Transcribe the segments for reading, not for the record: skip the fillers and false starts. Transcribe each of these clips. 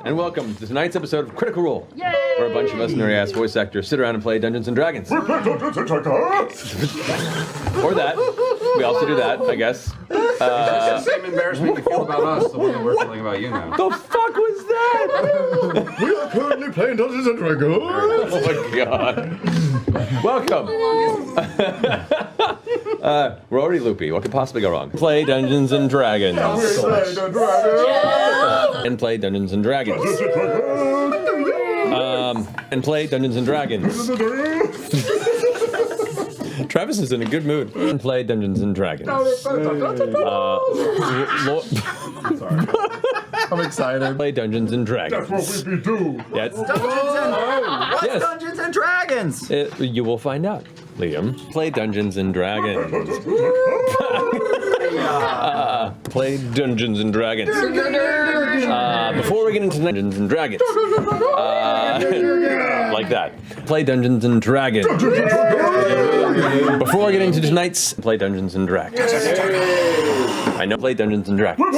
And welcome to tonight's episode of Critical Role, Yay! where a bunch of us nerdy-ass voice actors sit around and play Dungeons & Dragons. Or that. We also do that, I guess. It's the same embarrassment you feel about us, the way that we're feeling about you now. The fuck was that? We are currently playing Dungeons & Dragons. Oh my god. Welcome. We're already loopy. What could possibly go wrong? Play Dungeons & Dragons. And play Dungeons & Dragons. And play Dungeons & Dragons. Travis is in a good mood. And play Dungeons & Dragons. I'm excited. Play Dungeons & Dragons. That's what we do. Yes. What's Dungeons and Dragons? You will find out, Liam. Play Dungeons & Dragons. Play Dungeons & Dragons. Before we get into Dungeons & Dragons, like that. Play Dungeons & Dragons. Before we get into tonight's Play Dungeons & Dragons. I know Play Dungeons & Dragons.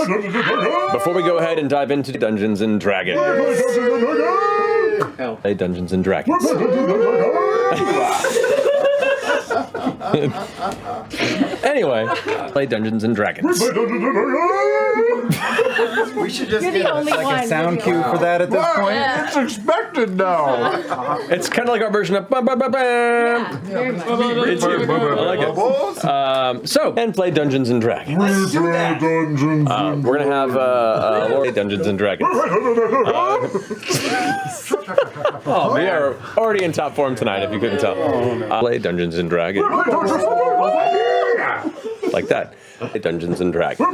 Before we go ahead and dive into Dungeons & Dragons. Play Dungeons & Dragons. Anyway, play Dungeons & Dragons. We should just You're the get only like one. a sound cue for that at this point. It's expected now. It's kind of like our version of bam, bam, bam, bam. Very much. It's, I like it. So, and play Dungeons & Dragons. We play Dungeons and We're gonna have play Dungeons & Dragons. Oh, we are already in top form tonight, if you couldn't tell. Play Dungeons & Dragons. Like that. Play Dungeons & Dragons.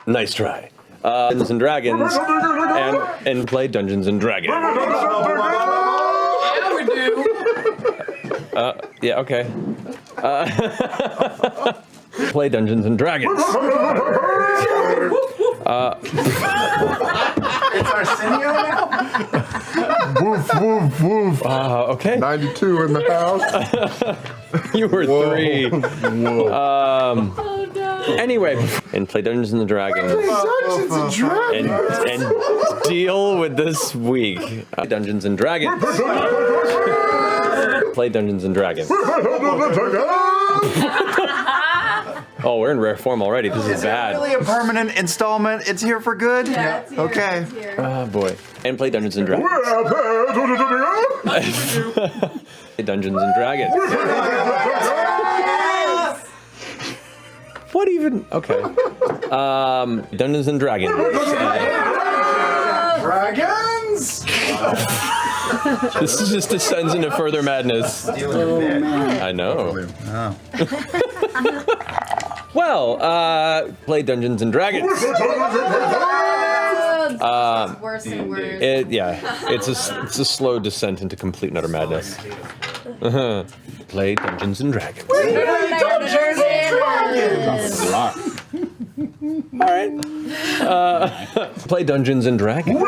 Nice try. Dungeons & Dragons. And play Dungeons & Dragons. Yeah, we do. Yeah, okay. Play Dungeons & Dragons. It's Arsenio now? woof, woof, woof. Okay. 92 in the house. You were Whoa. 3. Whoa. Oh no. Anyway, and play Dungeons & Dragons. Dungeons and Dragons. And deal with this week. Dungeons & Dragons. Play Dungeons & Dragons. Oh, we're in rare form already. This is bad. Really a permanent installment? It's here for good? Yeah, it's here, Okay. it's here. Oh boy. And play Dungeons & Dragons. Play Dungeons & Dragons. What even? Okay. Dungeons & Dragons. Dragons? This is just descends into further madness. I know. Well, play Dungeons & Dragons. It's worse and worse. It's a slow descent into complete and utter madness. Play Dungeons & Dragons. All right. Play Dungeons & Dragons.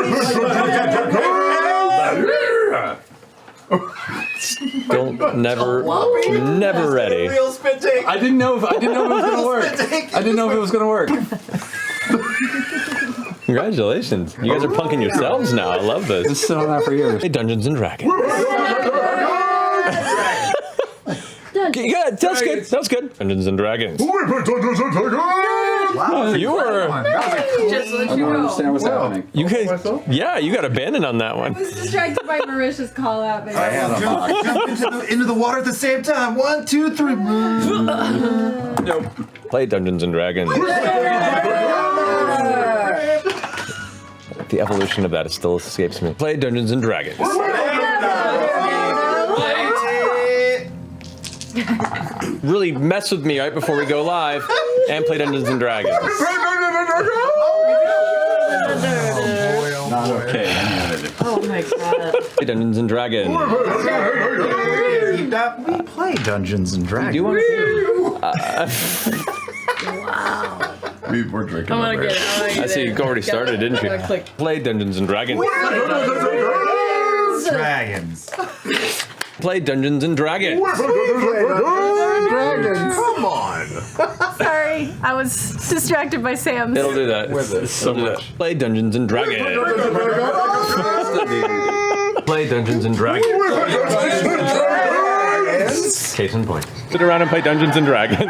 Never ready. Real spit take. I didn't know if it was gonna work. I didn't know if it was gonna work. Congratulations. You guys are punking yourselves now. I love this. Just sit on that for years. Play Dungeons & Dragons. Yeah, that's good. That was good. Dungeons & Dragons. Wow. You were. Just let I you don't go. understand what's happening. You guys. Yeah, you got abandoned on that one. I was distracted by Marisha's call out. Baby. Jump into the water at the same time. 1, 2, 3. Nope. Play Dungeons & Dragons. The evolution of that still escapes me. Play Dungeons & Dragons. Really mess with me right before we go live and play Dungeons & Dragons. Not okay. Oh my god. Play Dungeons & Dragons. We play Dungeons and Dragons. Do you want to? Wow. We're drinking. I want to get it. I see you already started, didn't you? Click. Play Dungeons & Dragons. Dragons. Play Dungeons & Dragons. Dragons. Come on. Sorry. Sorry, I was distracted by Sam's. It'll do that. With it. So much. Play Dungeons and Dragons. Play Dungeons and Dragons. Case in point. Sit around and play Dungeons and Dragons.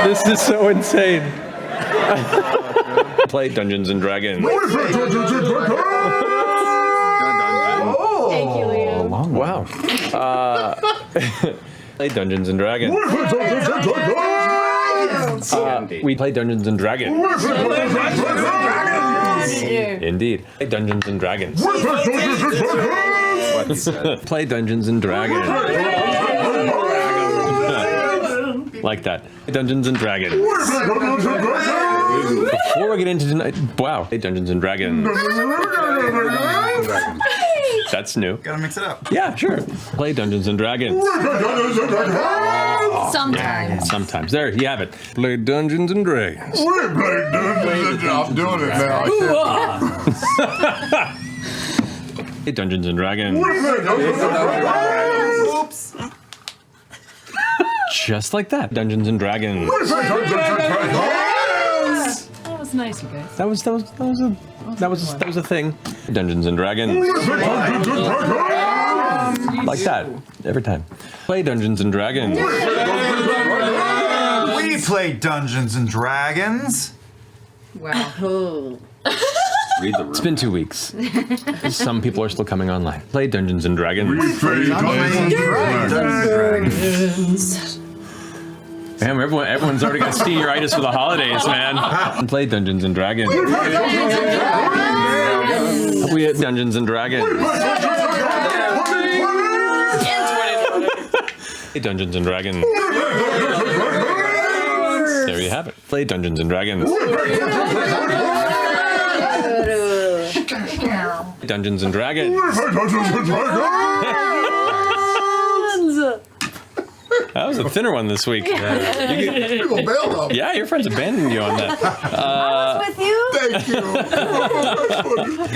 This is so insane. Play Dungeons and Dragons. Thank you, Liam. Wow. Play Dungeons and Dragons. We play Dungeons and Dragons. Indeed. Play Dungeons and Dragons. Play Dungeons and Dragons. Like that. Play Dungeons and Dragons. Before we get into tonight, wow. Play Dungeons and Dragons. That's new. Gotta mix it up. Yeah, sure. Play Dungeons and Dragons. Sometimes. Sometimes. There, you have it. Play Dungeons and Dragons. I'm doing it now. Play Dungeons and Dragons. Oops. Just like that. Dungeons and Dragons. That was nice, you guys. That was a thing. Dungeons and Dragons. Like that. Every time. Play Dungeons and Dragons. We play Dungeons and Dragons. Wow. Read the room. It's been 2 weeks. Some people are still coming online. Play Dungeons and Dragons. Man, everyone's already got senioritis for the holidays, man. Play Dungeons and Dragons. We had Dungeons and Dragons. Play Dungeons and Dragons. There you have it. Play Dungeons and Dragons. Dungeons and Dragons. That was a thinner one this week. Yeah, your friends abandoned you on that. With you? Thank you.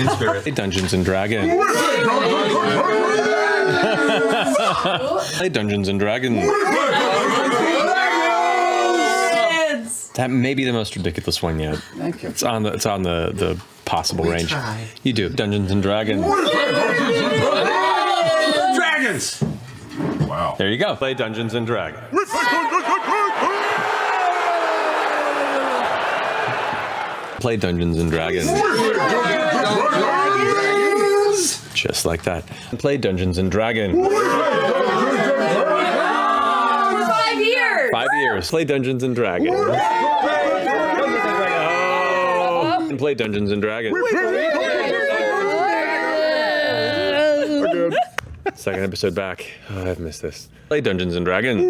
In spirit. Play Dungeons and Dragons. Play Dungeons and Dragons. That may be the most ridiculous one yet. Thank you. It's on the possible range. try. You do Dungeons and Dragons. Dragons! Wow. There you go. Play Dungeons and Dragons. Play Dungeons and Dragons. Just like that. Play Dungeons and Dragons. 5 years. 5 years. Play Dungeons and Dragons. And play Dungeons and Dragons. Second episode back. Oh, I've missed this. Play Dungeons and Dragons.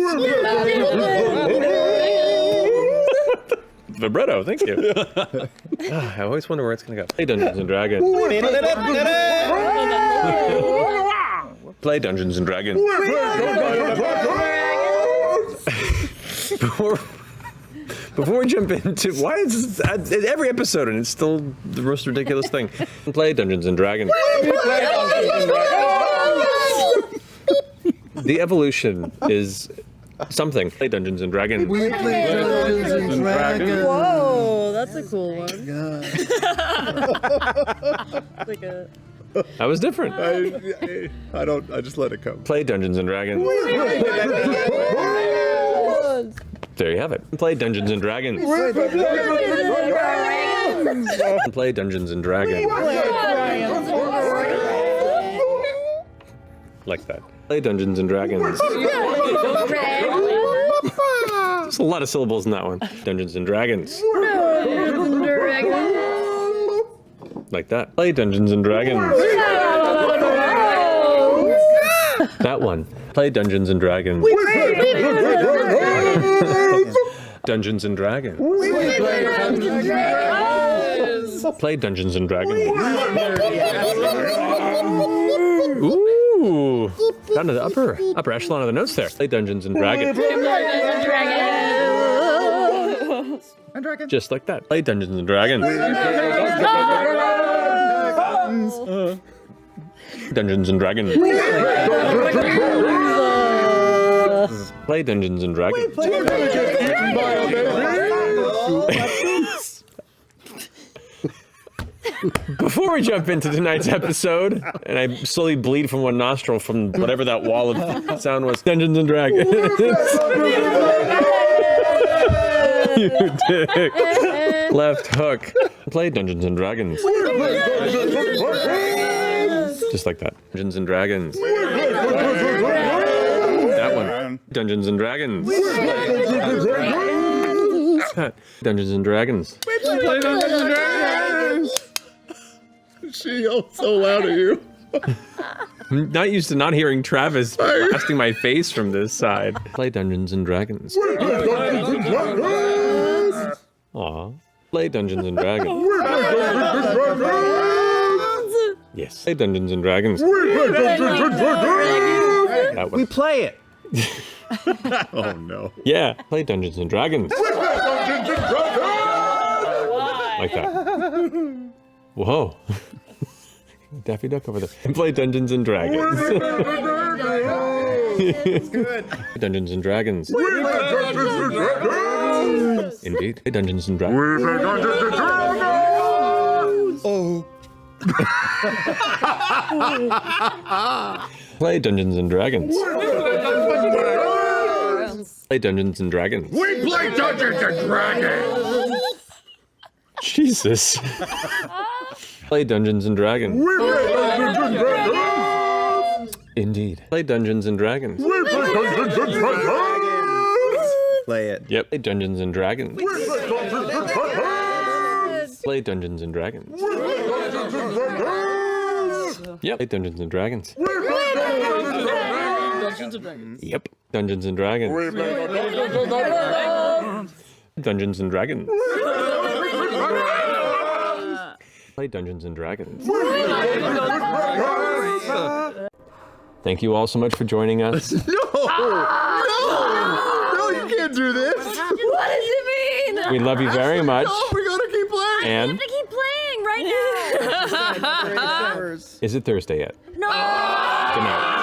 Vibrato, thank you. I always wonder where it's going to go. Play Dungeons and Dragons. Play Dungeons and Dragons. Before we jump into why is this, every episode and it's still the most ridiculous thing. Play Dungeons and Dragons. The evolution is something. Play Dungeons and Dragons. We play Dungeons and Dragons. Whoa, that's a cool one. Like a... That was different. I just let it come. Play Dungeons and Dragons. There you have it. Play Dungeons and Dragons. Play Dungeons and Dragons. Like that. Play Dungeons and Dragons. There's a lot of syllables in that one. Dungeons and Dragons. Like that. Play Dungeons and Dragons. That one. Play Dungeons and Dragons. Dungeons and Dragons. Play Dungeons and Dragons. Ooh. Down to the upper echelon of the notes there. Play Dungeons and Dragons. Just like that. Play Dungeons and Dragons. Dungeons and Dragons. Play Dungeons and Dragons. Before we jump into tonight's episode, and I slowly bleed from one nostril from whatever that wall of sound was, Dungeons and Dragons. You dick. Left hook. Play Dungeons and Dragons. Just like that. Dungeons and Dragons. That one. Dungeons and Dragons. Dungeons and Dragons. Play Dungeons and Dragons. She yelled so loud at you. I'm not used to not hearing Travis blasting my face from this side. Play Dungeons and Dragons. Aw. Play Dungeons and Dragons. Yes. Play Dungeons and Dragons. That one. We play it. Oh no. Yeah. Play Dungeons and Dragons. Like that. Whoa. Daffy Duck over there. Play Dungeons and Dragons. It's good. Dungeons and Dragons. Indeed. Play Dungeons and Dragons. Oh. Play Dungeons and Dragons. Play Dungeons and Dragons. We play Dungeons and Dragons. Jesus. Play Dungeons and Dragons. We play Dungeons and Dragons. Indeed. Play Dungeons and Dragons. We play Dungeons and Dragons. Play it. Yep. Play Dungeons and Dragons. We play Dungeons and Dragons. Play Dungeons and Dragons. We play Dungeons and Dragons. Yep. Play Dungeons and Dragons. We play Dungeons and Dragons. Yep. Dungeons and Dragons. We play Dungeons and Dragons. Dungeons and Dragons. Play Dungeons and Dragons. Thank you all so much for joining us. No, you can't do this. What does it mean? We love you very much. No, we gotta keep playing. And I have to keep playing right now. is it Thursday yet? No. Good night.